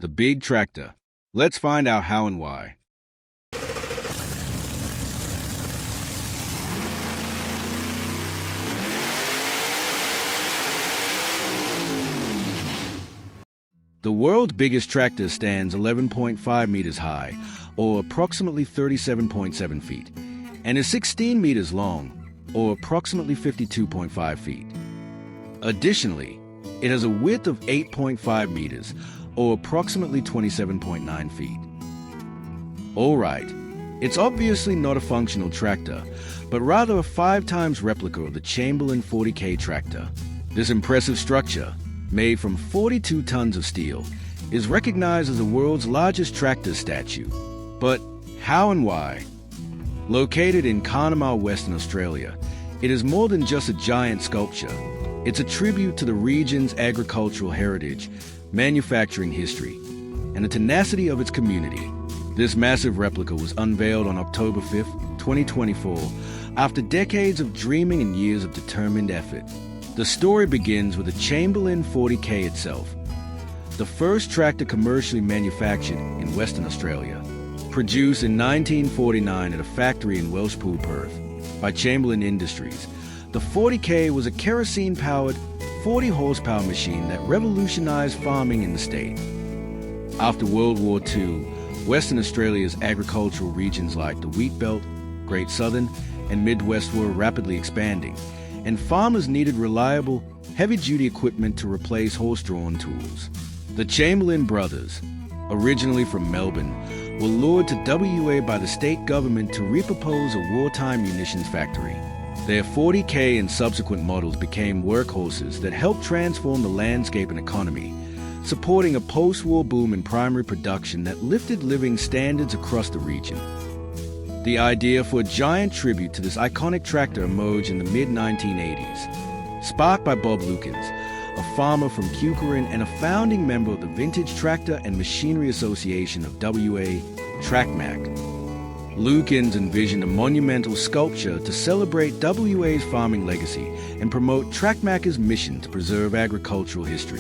The big tractor. Let's find out how and why. The world's biggest tractor stands 11.5 meters high, or approximately 37.7 feet, and is 16 meters long, or approximately 52.5 feet. Additionally, it has a width of 8.5 meters, or approximately 27.9 feet. Alright, it's obviously not a functional tractor, but rather a 5 times replica of the Chamberlain 40K tractor. This impressive structure, made from 42 tons of steel, is recognized as the world's largest tractor statue. But how and why? Located in Carnamah, Western Australia, it is more than just a giant sculpture. It's a tribute to the region's agricultural heritage, manufacturing history, and the tenacity of its community. This massive replica was unveiled on October 5, 2024, after decades of dreaming and years of determined effort. The story begins with the Chamberlain 40K itself, the first tractor commercially manufactured in Western Australia. Produced in 1949 at a factory in Welshpool, Perth, by Chamberlain Industries, the 40K was a kerosene-powered 40-horsepower machine that revolutionized farming in the state. After World War II, Western Australia's agricultural regions like the Wheat Belt, Great Southern, and Midwest were rapidly expanding, and farmers needed reliable, heavy-duty equipment to replace horse-drawn tools. The Chamberlain brothers, originally from Melbourne, were lured to WA by the state government to repurpose a wartime munitions factory. Their 40K and subsequent models became workhorses that helped transform the landscape and economy, supporting a post-war boom in primary production that lifted living standards across the region. The idea for a giant tribute to this iconic tractor emerged in the mid-1980s, sparked by Bob Lukens, a farmer from Cucurine and a founding member of the Vintage Tractor and Machinery Association of WA, TrackMac. Lukens envisioned a monumental sculpture to celebrate WA's farming legacy and promote TrackMac's mission to preserve agricultural history.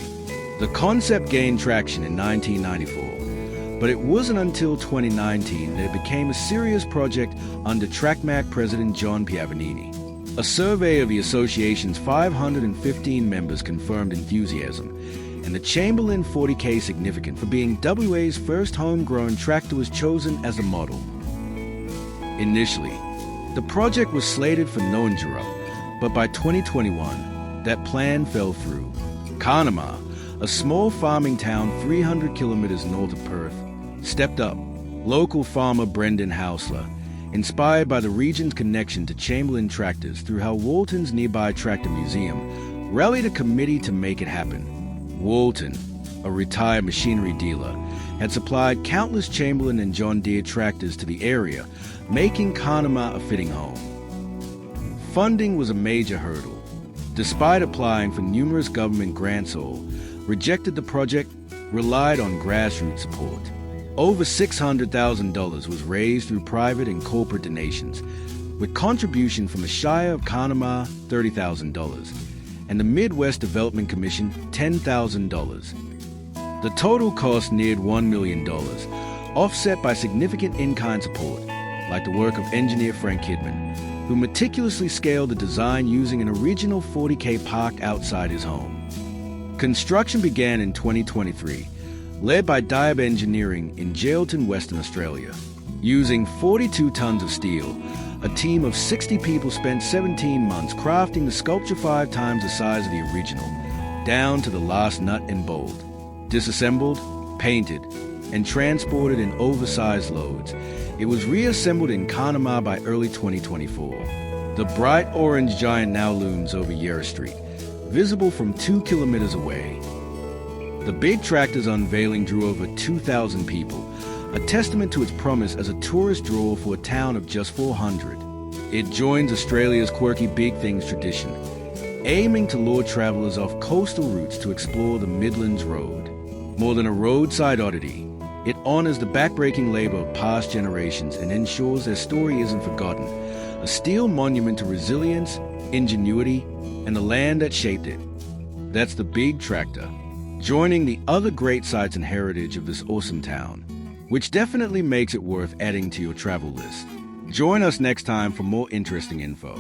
The concept gained traction in 1994, but it wasn't until 2019 that it became a serious project under TrackMac President John Piavanini. A survey of the association's 515 members confirmed enthusiasm, and the Chamberlain 40K significant for being WA's first homegrown tractor was chosen as the model. Initially, the project was slated for Noongarra, but by 2021, that plan fell through. Carnamah, a small farming town 300 kilometers north of Perth, stepped up. Local farmer Brendan Hausler, inspired by the region's connection to Chamberlain tractors through Hal Walton's nearby tractor museum, rallied a committee to make it happen. Walton, a retired machinery dealer, had supplied countless Chamberlain and John Deere tractors to the area, making Carnamah a fitting home. Funding was a major hurdle. Despite applying for numerous government grants, all rejected the project, relied on grassroots support. Over $600,000 was raised through private and corporate donations, with contribution from the Shire of Carnamah $30,000 and the Midwest Development Commission $10,000. The total cost neared $1 million, offset by significant in-kind support, like the work of engineer Frank Kidman, who meticulously scaled the design using an original 40K parked outside his home. Construction began in 2023, led by Diab Engineering in Geraldton, Western Australia. Using 42 tons of steel, a team of 60 people spent 17 months crafting the sculpture 5 times the size of the original, down to the last nut and bolt. Disassembled, painted, and transported in oversized loads, it was reassembled in Carnamah by early 2024. The bright orange giant now looms over Yarra Street, visible from 2 kilometers away. The big tractor's unveiling drew over 2,000 people, a testament to its promise as a tourist draw for a town of just 400. It joins Australia's quirky Big Things tradition, aiming to lure travelers off coastal routes to explore the Midlands Road. More than a roadside oddity, it honors the backbreaking labor of past generations and ensures their story isn't forgotten, a steel monument to resilience, ingenuity, and the land that shaped it. That's the big tractor, joining the other great sights and heritage of this awesome town, which definitely makes it worth adding to your travel list. Join us next time for more interesting info.